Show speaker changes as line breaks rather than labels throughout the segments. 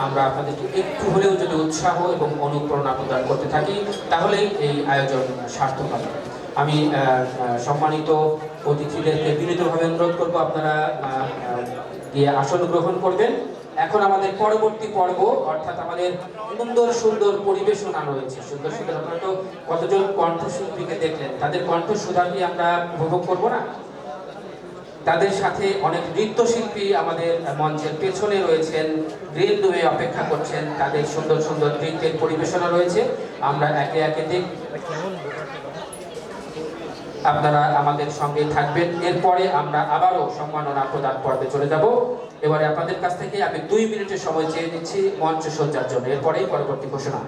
আমরা আপনাদেরকে একটু হলেও যদি উৎসাহ এবং অনুপ্রেরণা প্রদান করতে থাকি তাহলেই এই আয়োজন সার্থক হবে। আমি সম্মানিত অতিথিদেরকে বিনীতভাবে অনুরোধ করবো আপনারা গিয়ে আসন গ্রহণ করবেন। এখন আমাদের পরবর্তী পর্ব, অর্থাৎ আমাদের সুন্দর সুন্দর পরিবেশনা রয়েছে। সুন্দর সুন্দর, আপনারা তো কতজন কণ্ঠশিল্পীকে দেখলেন, তাদের কণ্ঠসুধা কি আমরা উপভোগ করবো না? তাদের সাথে অনেক নৃত্যশিল্পী আমাদের মঞ্চের পেছনে রয়েছেন, গ্রিন রুমে অপেক্ষা করছেন, তাদের সুন্দর সুন্দর নৃত্যের পরিবেশনা রয়েছে। আমরা একে একে আপনারা আমাদের সঙ্গে থাকবেন। এরপরে আমরা আবারও সম্মাননা প্রদান পর্বে চলে যাব। এবারে আপনাদের কাছ থেকে আমি 2 মিনিটের সময় চেয়ে নিচ্ছি মঞ্চ সজ্জার জন্য, এরপরেই পরবর্তী ঘোষণা।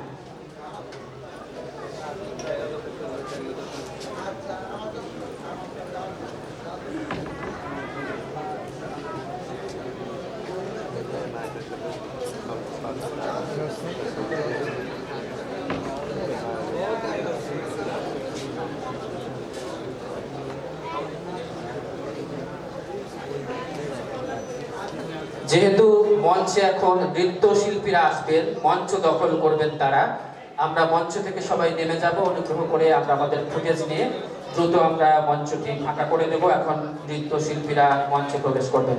যেহেতু মঞ্চে এখন নৃত্যশিল্পীরা আসবেন, মঞ্চ দখল করবেন তারা, আমরা মঞ্চ থেকে সবাই নেমে যাব। অনুগ্রহ করে আমরা আমাদের ফুটেজ নিয়ে দ্রুত আমরা মঞ্চটি ফাঁকা করে দেব। এখন নৃত্যশিল্পীরা মঞ্চে প্রবেশ করবেন।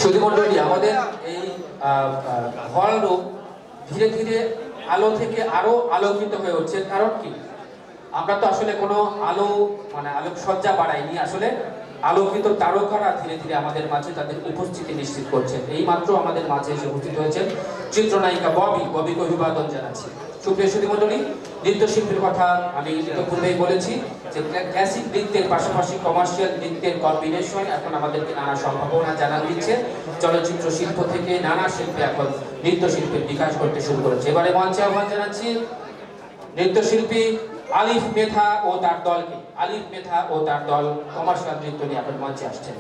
সুধীমণ্ডলী, আমাদের এই হল রুম ধীরে ধীরে আলো থেকে আরো আলোকিত হয়ে উঠছে। কারণ কি, আমরা তো আসলে কোনো আলোকসজ্জা বাড়াইনি, আসলে আলোকিত তারকারা ধীরে ধীরে আমাদের মাঝে তাদের উপস্থিতি নিশ্চিত করছেন। এই মাত্র আমাদের মাঝে এসে উপস্থিত হয়েছেন চিত্রনায়িকা ববিকে অভিবাদন জানাচ্ছি। সুপ্রিয় সুধীমণ্ডলী, নৃত্যশিল্পীর কথা আমি ইতিপূর্বেই বলেছি যে ক্লাসিক নৃত্যের পাশাপাশি কমার্শিয়াল নৃত্যের কম্বিনেশন এখন আমাদেরকে নানা সম্ভাবনা জানান দিচ্ছে। চলচ্চিত্র শিল্প থেকে নানা শিল্পে এখন নৃত্যশিল্পের বিকাশ করতে শুরু করেছে। এবারে মঞ্চে আহ্বান জানাচ্ছি নৃত্যশিল্পী আলিফ মেধা ও তার দলকে। আলিফ মেধা ও তার দল কমার্শিয়াল নৃত্য নিয়ে এখন মঞ্চে আসছেন।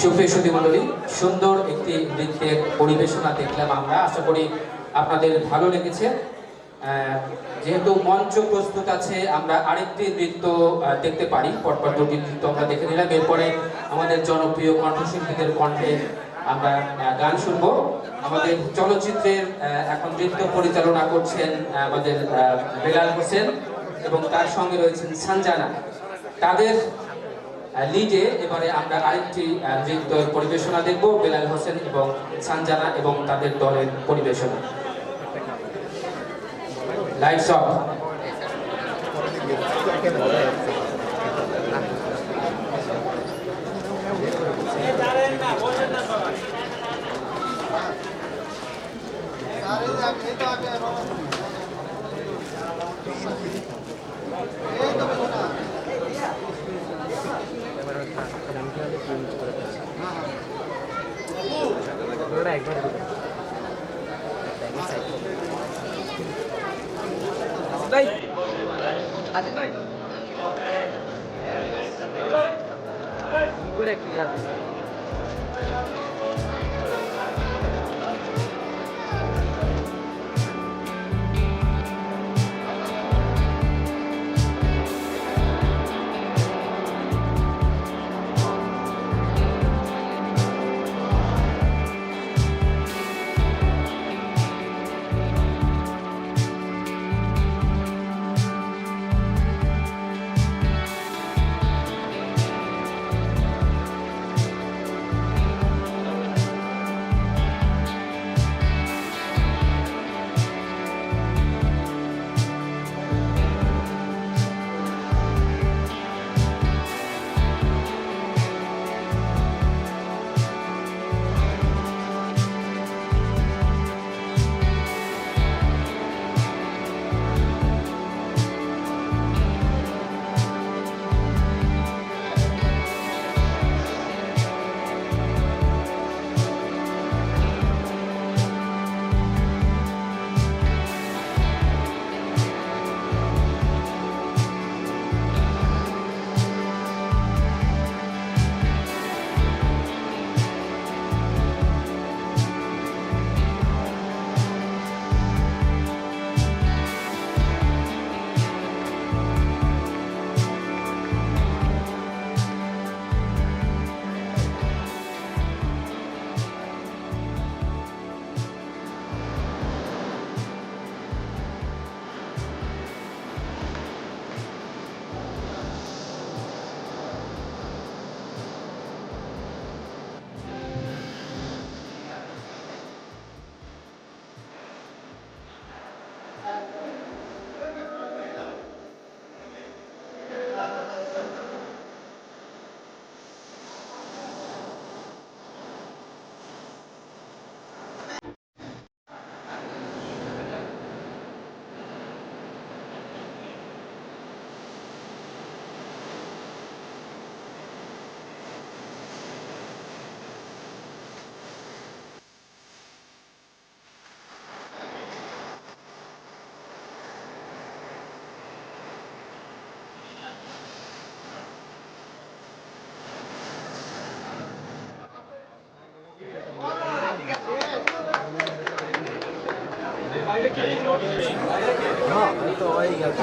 সুপ্রিয় সুধীমণ্ডলী, সুন্দর একটি নৃত্যের পরিবেশনা দেখলাম আমরা। আশা করি আপনাদের ভালো লেগেছে। যেহেতু মঞ্চ প্রস্তুত আছে, আমরা আরেকটি নৃত্য দেখতে পারি। পরপর দুটি নৃত্য আমরা দেখে নিলাম। এরপরে আমাদের জনপ্রিয় কণ্ঠশিল্পীদের কণ্ঠে আমরা গান শুনব। আমাদের চলচ্চিত্রের এখন নৃত্য পরিচালনা করছেন আমাদের বেলাল হোসেন এবং তার সঙ্গে রয়েছেন সানজানা। তাদের লিডে এবারে আমরা আরেকটি নৃত্য পরিবেশনা দেখব, বেলাল হোসেন এবং সানজানা এবং তাদের দলের পরিবেশনা। Lights off.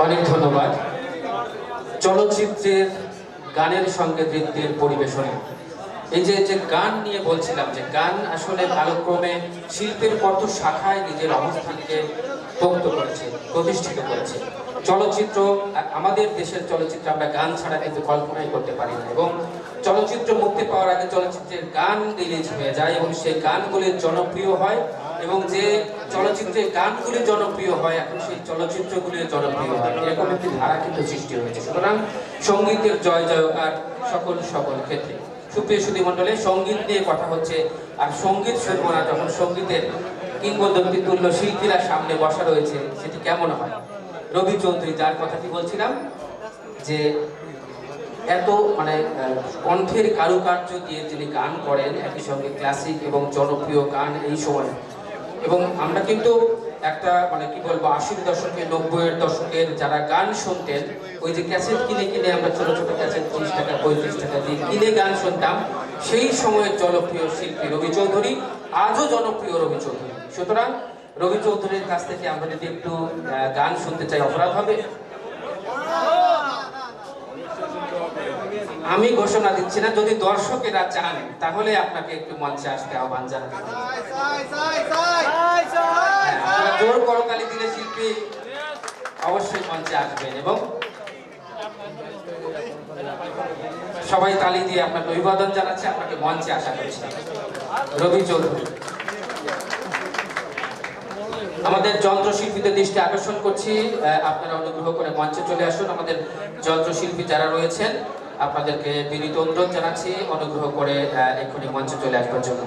অনেক ধন্যবাদ। চলচ্চিত্রের গানের সঙ্গে নৃত্যের পরিবেশনা, এই যে গান নিয়ে বলছিলাম, যে গান আসলে কালক্রমে শিল্পের কত শাখায় নিজের অবস্থানকে পোক্ত করেছে, প্রতিষ্ঠিত করেছে। চলচ্চিত্র, আমাদের দেশের চলচ্চিত্র আমরা গান ছাড়া কিন্তু কল্পনাই করতে পারি না, এবং চলচ্চিত্র মুক্তি পাওয়ার আগে চলচ্চিত্রের গান রিলিজ হয়ে যায় এবং সেই গানগুলি জনপ্রিয় হয়, এবং যে চলচ্চিত্রের গানগুলি জনপ্রিয় হয় এখন সেই চলচ্চিত্রগুলি জনপ্রিয় হয়। এরকম একটি ধারা কিন্তু সৃষ্টি হয়েছে। সুতরাং সঙ্গীতের জয় জয়কার সকল ক্ষেত্রে। সুপ্রিয় সুধীমণ্ডলী, সঙ্গীত নিয়ে কথা হচ্ছে, আর সঙ্গীত শুনবো না যখন সঙ্গীতের কিংবদন্তি তুল্য শিল্পীরা সামনে বসা রয়েছে, সেটি কেমন হয়? রবি চৌধুরী, যার কথাটি বলছিলাম, যে এত কণ্ঠের কারুকার্য দিয়ে যিনি গান করেন, একই সঙ্গে ক্লাসিক এবং জনপ্রিয় গান এই সময়। এবং আমরা কিন্তু একটা কি বলবো, 80-এর দশকে 90-এর দশকের যারা গান শুনতেন, ওই যে ক্যাসেট কিনে কিনে আমরা ছোট ছোট ক্যাসেট 30 টাকা 35 টাকা দিয়ে কিনে গান শুনতাম, সেই সময়ের জনপ্রিয় শিল্পী রবি চৌধুরী, আজও জনপ্রিয় রবি চৌধুরী। সুতরাং রবি চৌধুরীর কাছ থেকে আমরা যদি একটু গান শুনতে চাই, অপরাধ হবে? আমি ঘোষণা দিচ্ছি না, যদি দর্শকেরা চান তাহলে আপনাকে একটু মঞ্চে আসতে আহ্বান জানাচ্ছি। আপনারা জোর করতালি দিলে শিল্পী অবশ্যই মঞ্চে আসবেন, এবং সবাই তালি দিয়ে আপনাকে অভিবাদন জানাচ্ছে, আপনাকে মঞ্চে আসা করছে। রবি চৌধুরী। আমাদের যন্ত্রশিল্পীদের দৃষ্টি আকর্ষণ করছি, আপনারা অনুগ্রহ করে মঞ্চে চলে আসুন। আমাদের যন্ত্রশিল্পী যারা রয়েছেন আপনাদেরকে বিনীত অনুরোধ জানাচ্ছি অনুগ্রহ করে এক্ষুনি মঞ্চে চলে আসবার জন্য।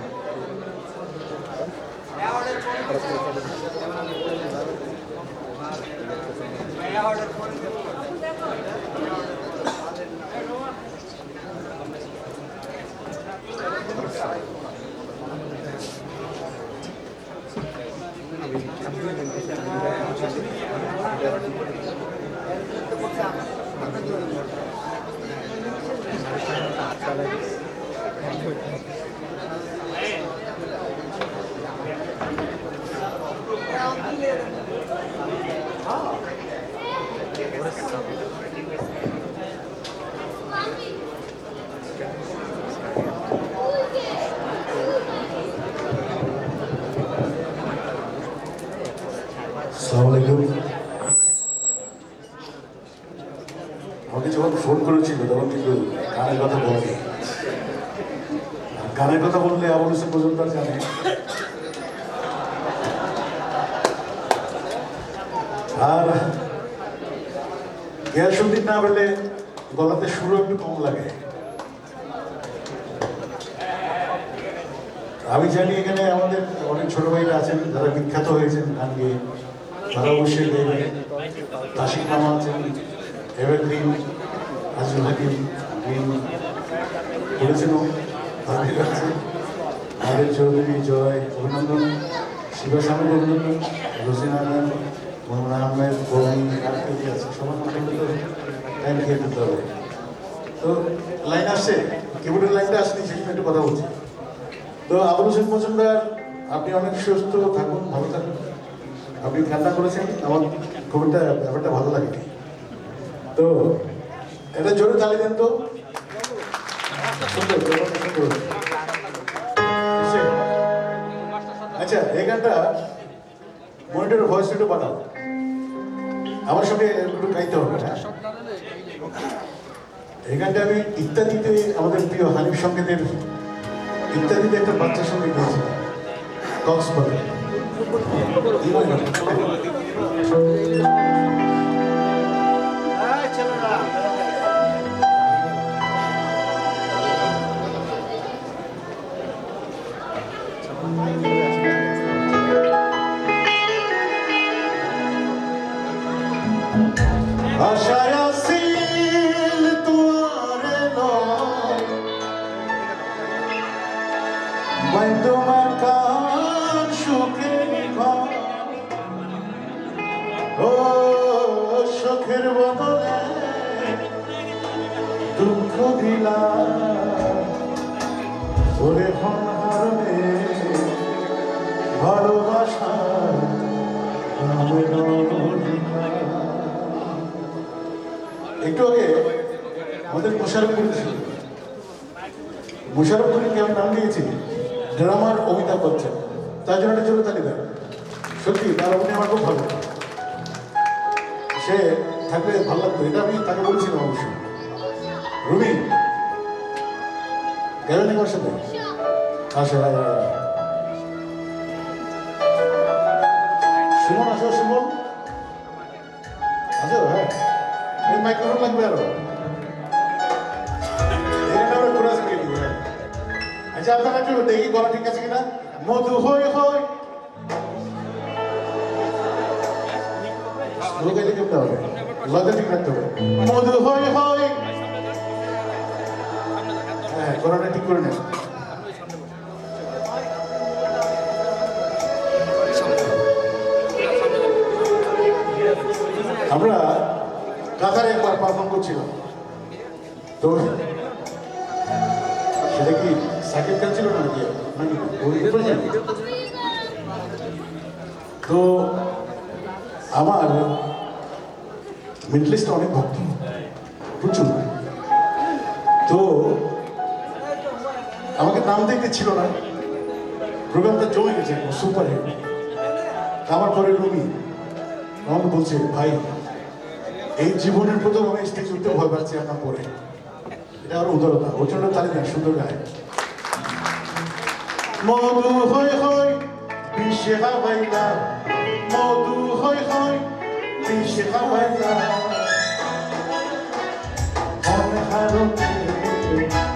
আমাকে যখন ফোন করেছিল তখন কিন্তু গানের কথা বলেনি। গানের কথা বললে আবুল হোসেন মজুমদার জানে, আর গিয়াসউদ্দিন না বললে গলাতে সুরও একটু কম লাগে। আমি জানি এখানে আমাদের অনেক ছোট ভাইরা আছেন যারা বিখ্যাত হয়েছেন গান গিয়ে, তারা অবশ্যই গাইবেন। তাসিক মামা আছেন, এভারগ্রিন, আজুল হাকিম গ্রিন বলেছেনও, তাদের আছে আদের চৌধুরী, জয়, অভিনন্দন, শিবা স্বামীর অভিনন্দন, রোজিনা খান, মোহাম্মদ আহমেদ, কবি, কার্তিক আছে, সবার মোটামুটি টাইম খেয়ে দিতে হবে। তো লাইন আসছে, কিবোর্ডের লাইনটা আসেনি, সেই জন্য একটু কথা বলছি। তো আবুল হোসেন মজুমদার, আপনি অনেক সুস্থ থাকুন, ভালো থাকুন। আপনি কান্না করেছেন, আমার খুব একটা ব্যাপারটা ভালো লাগেনি। তো এটা জোরে তালি দেন তো, সুন্দর সুন্দর। আচ্ছা, এই গানটা মনিটরের ভয়েস একটু বানাও, আমার সঙ্গে একটু গাইতে হবে। হ্যাঁ, এই গানটা আমি ইত্যাদিতে, আমাদের প্রিয় হানিফ সঙ্গীতের ইত্যাদিতে একটা বাচ্চার সঙ্গে গিয়েছিলাম কক্সবাজারে। আশায় আসিল তোমারে নয়, তোমার কান সুখের ঘর, ও সুখের বদলে দুঃখ দিলাম, ওরে হারবে ভালোবাসা একটু আগে আমাদের মোশারফ করেছিল, মোশারফ করে কেমন নাম দিয়েছি, ড্রামার অমিতাভ বচ্চন, তার জন্য একটা জোরে তালি দেয়। সত্যি তার অভিনয় আমার খুব ভালো, সে থাকলে ভালো লাগতো, এটা আমি তাকে বলেছিলাম অবশ্যই। রুবি গেলেন আমার সাথে, আসো সুমন, আসো সুমন, আসো। হ্যাঁ, এই মাইক্রোফোন লাগবে আরো, এখানে আমরা ঘোরা শিখে দিব। আচ্ছা, আপনারা একটু দেখি গলা ঠিক আছে কিনা। মধু হই হই লোকালি কেমন হবে, লগে ঠিক রাখতে হবে। মধু হই হই, হ্যাঁ, গলাটা ঠিক করে নেন। আমরা কাতারে একবার পাবো। করছিলাম। তো সেটা কি সাইকেল খেলছিল না নাকি নাকি তো আমার মিডল ইস্টে অনেক ভক্ত প্রচুর। তো আমাকে নাম দেখতে ছিল না, প্রোগ্রামটা জমে গেছে সুপার হিট। আমার পরে রুমি আমাকে বলছে, ভাই এই জীবনের প্রথম আমি স্টেজ উঠতে ভয় পাচ্ছি আপনার পরে। এটা আমার উদারতা, ওর জন্য তালি দেয়, সুন্দর গায়। মধু হই হই বিষে হাওয়াইলা, মধু হই হই বিষে হাওয়াইলা, মনে হারতে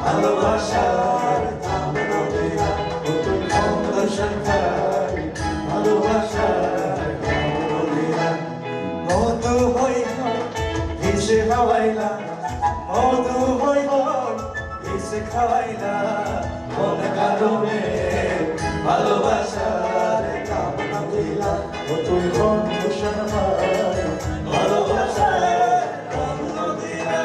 ভালোবাসার দাম নদিয়া, তুই ফাউন্ডেশন ভাই ভালোবাসার দাম নদিয়া।
মধু হই হই ভিসে খাওয়াইলা, মধু হই হই ভিসে খাওয়াইলা, কোন কারণে ভালোবাসার দাম না দিলা,
তুই ফাউন্ডেশন ভাই
ভালোবাসার দাম না দিলা।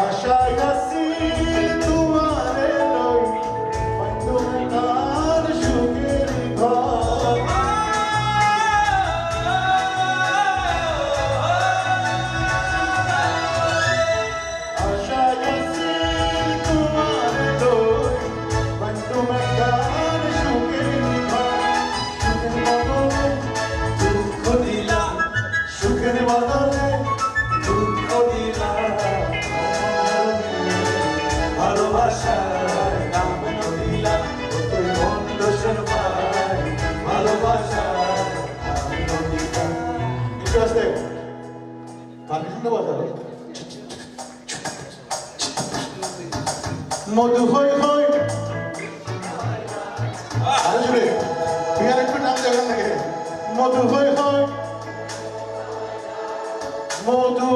আশায় আছি তোমারে লই, বন্ধু তার সুখের ঘর। আশায় আছি তোমারে লই, বন্ধু তার সুখের ঘর। সুখের বদলে
দুঃখ দিলা,
সুখের বদলে
দুঃখ দিলা, ভালোবাসার দাম না দিলা, তুই ফাউন্ডেশন ভাই ভালোবাসার দাম না দিলা।
একটু আসতে পারমিশন বাজাও। মধু হই হই আরে জুড়ে তুই আর একটু নাম দেবেন নাকি? মধু হই হই, মধু